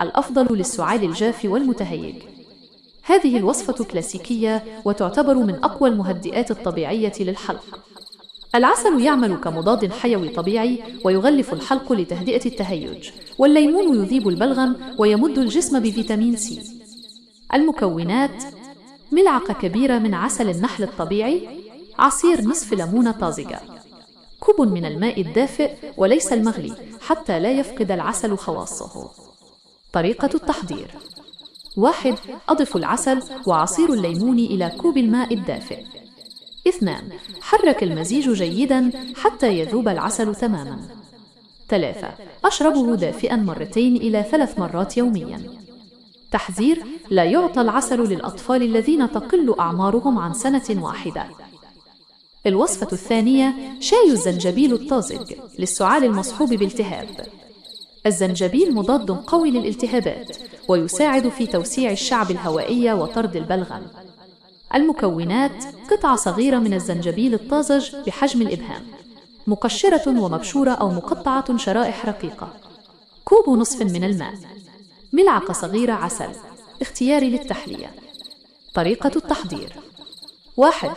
الأفضل للسعال الجاف والمتهيج. هذه الوصفة كلاسيكية وتعتبر من أقوى المهدئات الطبيعية للحلق. العسل يعمل كمضاد حيوي طبيعي ويغلف الحلق لتهدئة التهيج، والليمون يذيب البلغم ويمد الجسم بفيتامين سي. المكونات: ملعقة كبيرة من عسل النحل الطبيعي، عصير نصف ليمونة طازجة، كوب من الماء الدافئ وليس المغلي حتى لا يفقد العسل خواصه. طريقة التحضير: 1. أضف العسل وعصير الليمون إلى كوب الماء الدافئ. 2. حرك المزيج جيداً حتى يذوب العسل تماماً. 3. أشربه دافئاً 2 إلى 3 مرات يومياً. تحذير: لا يعطى العسل للأطفال الذين تقل أعمارهم عن 1 سنة. الوصفة الثانية: شاي الزنجبيل الطازج للسعال المصحوب بالتهاب. الزنجبيل مضاد قوي للالتهابات ويساعد في توسيع الشعب الهوائية وطرد البلغم. المكونات: قطعة صغيرة من الزنجبيل الطازج بحجم الإبهام، مقشرة ومبشورة أو مقطعة شرائح رقيقة، كوب نصف من الماء، ملعقة صغيرة عسل اختياري للتحلية. طريقة التحضير: 1.